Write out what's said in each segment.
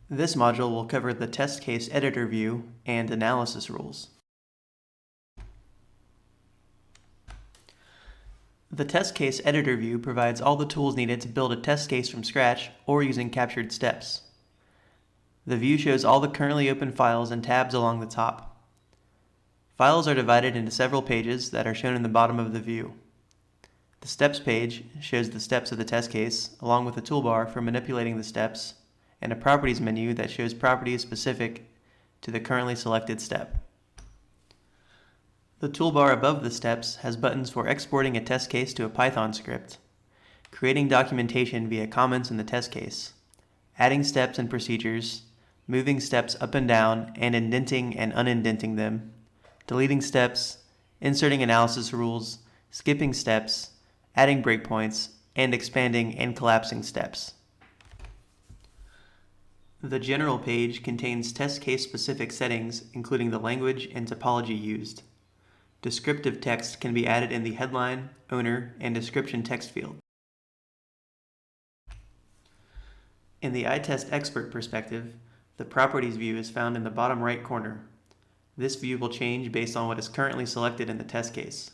This module will cover the test case editor view and analysis rules. The test case editor view provides all the tools needed to build a test case from scratch or using captured steps. The view shows all the currently open files and tabs along the top. Files are divided into several pages that are shown in the bottom of the view. The steps page shows the steps of the test case, along with a toolbar for manipulating the steps, and a properties menu that shows properties specific to the currently selected step. The toolbar above the steps has buttons for exporting a test case to a Python script, creating documentation via comments in the test case, adding steps and procedures, moving steps up and down and indenting and unindenting them, deleting steps, inserting analysis rules, skipping steps, adding breakpoints, and expanding and collapsing steps. The general page contains test case specific settings, including the language and topology used. Descriptive text can be added in the headline, owner, and description text field. In the iTest expert perspective, the properties view is found in the bottom right corner. This view will change based on what is currently selected in the test case.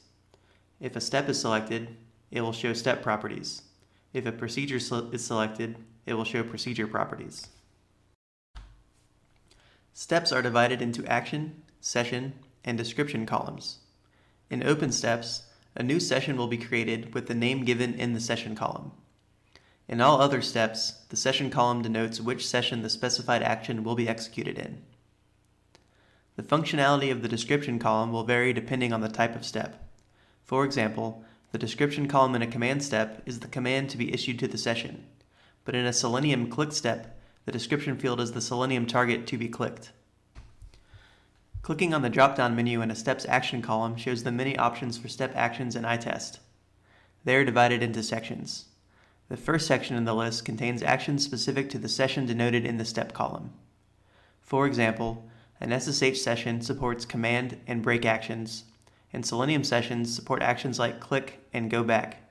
If a step is selected, it will show step properties. If a procedure is selected, it will show procedure properties. Steps are divided into action, session, and description columns. In open steps, a new session will be created with the name given in the session column. In all other steps, the session column denotes which session the specified action will be executed in. The functionality of the description column will vary depending on the type of step. For example, the description column in a command step is the command to be issued to the session, but in a Selenium click step, the description field is the Selenium target to be clicked. Clicking on the drop-down menu in a Steps Action column shows the many options for step actions in iTest. They are divided into sections. The first section in the list contains actions specific to the session denoted in the step column. For example, an SSH session supports command and break actions, and Selenium sessions support actions like click and go back.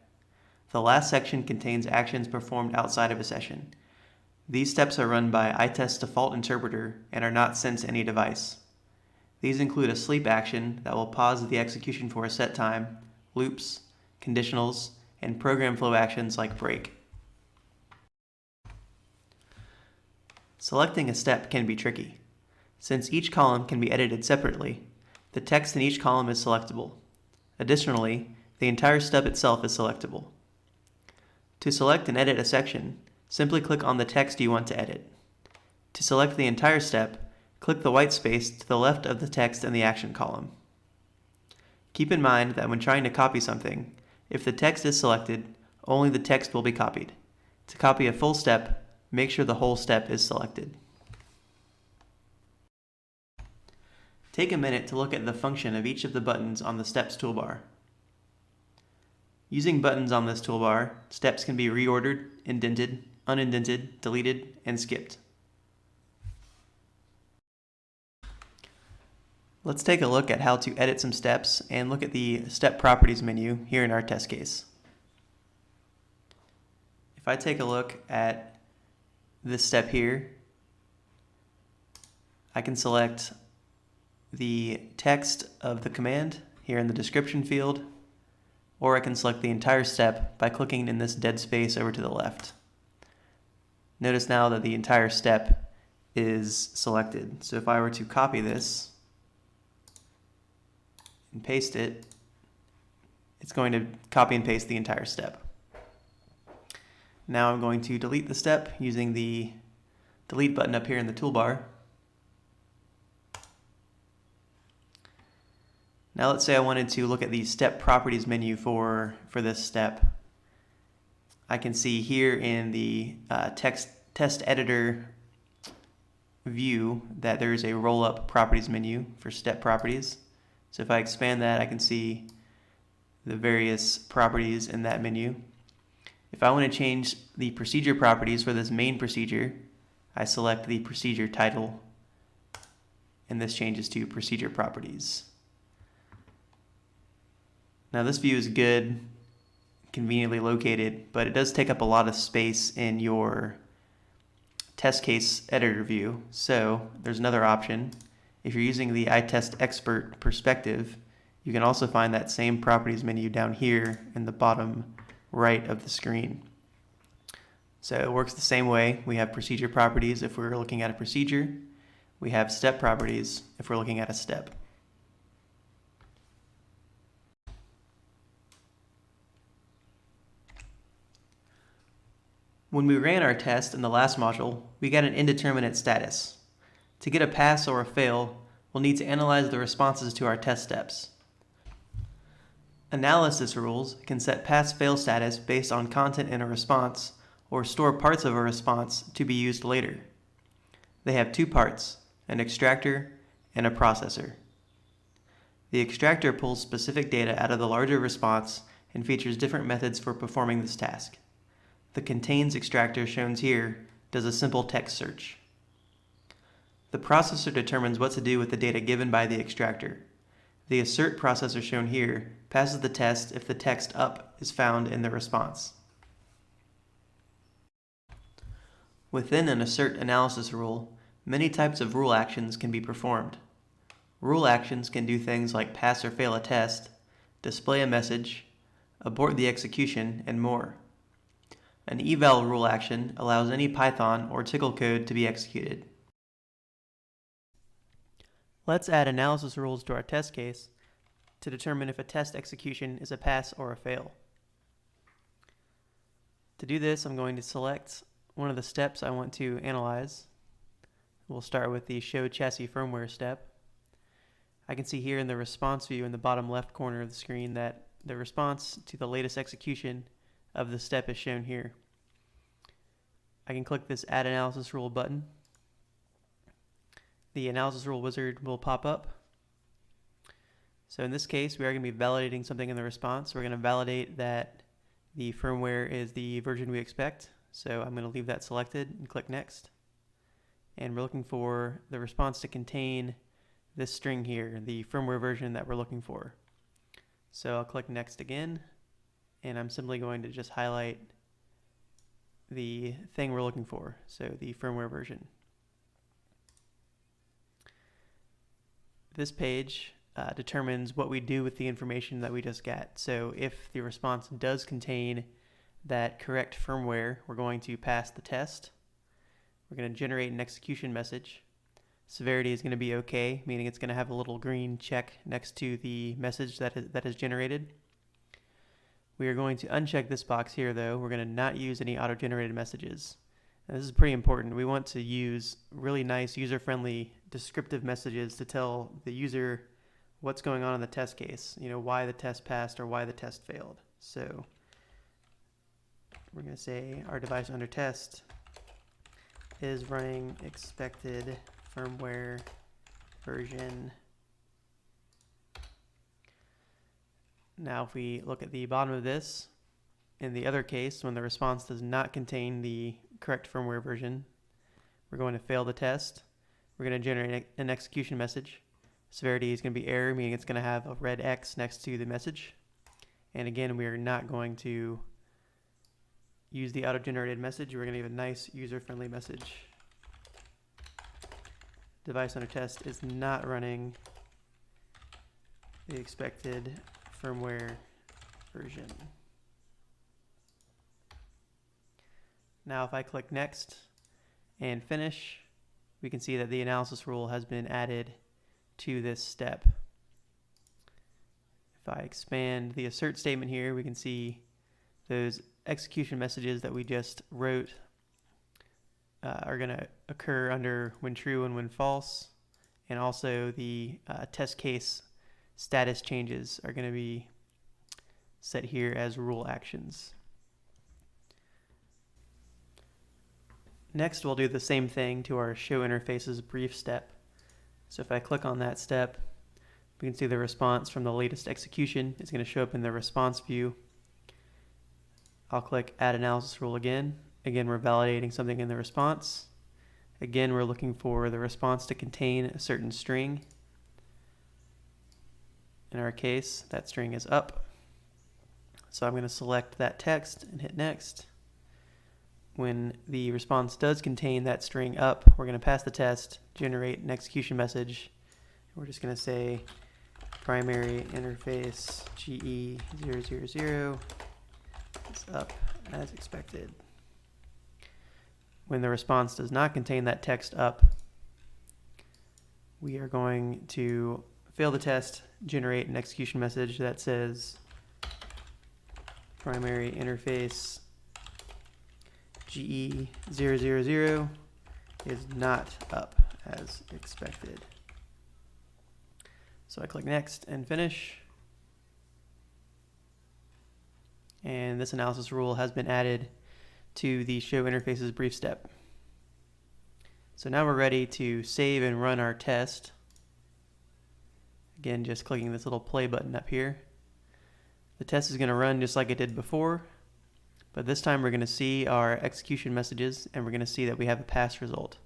The last section contains actions performed outside of a session. These steps are run by iTest's default interpreter and are not sent to any device. These include a sleep action that will pause the execution for a set time, loops, conditionals, and program flow actions like break. Selecting a step can be tricky. Since each column can be edited separately, the text in each column is selectable. Additionally, the entire step itself is selectable. To select and edit a section, simply click on the text you want to edit. To select the entire step, click the white space to the left of the text in the action column. Keep in mind that when trying to copy something, if the text is selected, only the text will be copied. To copy a full step, make sure the whole step is selected. Take a minute to look at the function of each of the buttons on the Steps toolbar. Using buttons on this toolbar, steps can be reordered, indented, unindented, deleted, and skipped. Let's take a look at how to edit some steps and look at the Step Properties menu here in our test case. If I take a look at this step here, I can select the text of the command here in the description field, or I can select the entire step by clicking in this dead space over to the left. Notice now that the entire step is selected. So if I were to copy this and paste it, it's going to copy and paste the entire step. Now I'm going to delete the step using the delete button up here in the toolbar. Now let's say I wanted to look at the step properties menu for this step. I can see here in the test editor view that there's a roll-up properties menu for step properties. So if I expand that, I can see the various properties in that menu. If I want to change the procedure properties for this main procedure, I select the procedure title, and this changes to procedure properties. Now this view is good, conveniently located, but it does take up a lot of space in your test case editor view. So there's another option. If you're using the iTest expert perspective, you can also find that same properties menu down here in the bottom right of the screen. So it works the same way. We have procedure properties if we're looking at a procedure. We have step properties if we're looking at a step. When we ran our test in the last module, we got an indeterminate status. To get a pass or a fail, we'll need to analyze the responses to our test steps. Analysis rules can set pass-fail status based on content in a response or store parts of a response to be used later. They have two parts, an extractor and a processor. The extractor pulls specific data out of the larger response and features different methods for performing this task. The contains extractor shown here does a simple text search. The processor determines what to do with the data given by the extractor. The assert processor shown here passes the test if the text up is found in the response. Within an assert analysis rule, many types of rule actions can be performed. Rule actions can do things like pass or fail a test, display a message, abort the execution, and more. An eval rule action allows any Python or Tcl code to be executed. Let's add analysis rules to our test case to determine if a test execution is a pass or a fail. To do this, I'm going to select one of the steps I want to analyze. We'll start with the Show Chassis Firmware step. I can see here in the response view in the bottom left corner of the screen that the response to the latest execution of the step is shown here. I can click this Add Analysis Rule button. The analysis rule wizard will pop up. So in this case, we are going to be validating something in the response. We're going to validate that the firmware is the version we expect. So I'm going to leave that selected and click Next. And we're looking for the response to contain this string here, the firmware version that we're looking for. So I'll click Next again, and I'm simply going to just highlight the thing we're looking for, so the firmware version. This page determines what we do with the information that we just got. So if the response does contain that correct firmware, we're going to pass the test. We're going to generate an execution message. Severity is going to be okay, meaning it's going to have a little green check next to the message that is generated. We are going to uncheck this box here though. We're going to not use any auto-generated messages. Now, this is pretty important. We want to use really nice user-friendly descriptive messages to tell the user what's going on in the test case, why the test passed or why the test failed. So we're going to say our device under test is running expected firmware version. Now if we look at the bottom of this, in the other case, when the response does not contain the correct firmware version, we're going to fail the test. We're going to generate an execution message. Severity is going to be error, meaning it's going to have a red X next to the message. And again, we are not going to use the auto-generated message. We're going to give a nice user-friendly message. Device under test is not running the expected firmware version. Now if I click Next and Finish, we can see that the analysis rule has been added to this step. If I expand the assert statement here, we can see those execution messages that we just wrote are going to occur under when true and when false, and also the test case status changes are going to be set here as rule actions. Next, we'll do the same thing to our show interfaces brief step. So if I click on that step, we can see the response from the latest execution is going to show up in the response view. I'll click Add Analysis Rule again. Again, we're validating something in the response. Again, we're looking for the response to contain a certain string. In our case, that string is up. So I'm going to select that text and hit Next. when the response does contain that string up, we're going to pass the test, generate an execution message. We're just going to say primary interface GE000 is up as expected. When the response does not contain that text up, we are going to fail the test, generate an execution message that says primary interface GE000 is not up as expected. So I click next and finish. And this analysis rule has been added to the show interfaces brief step. So now we're ready to save and run our test. Again, just clicking this little play button up here. The test is going to run just like it did before, but this time we're going to see our execution messages and we're going to see that we have a pass result.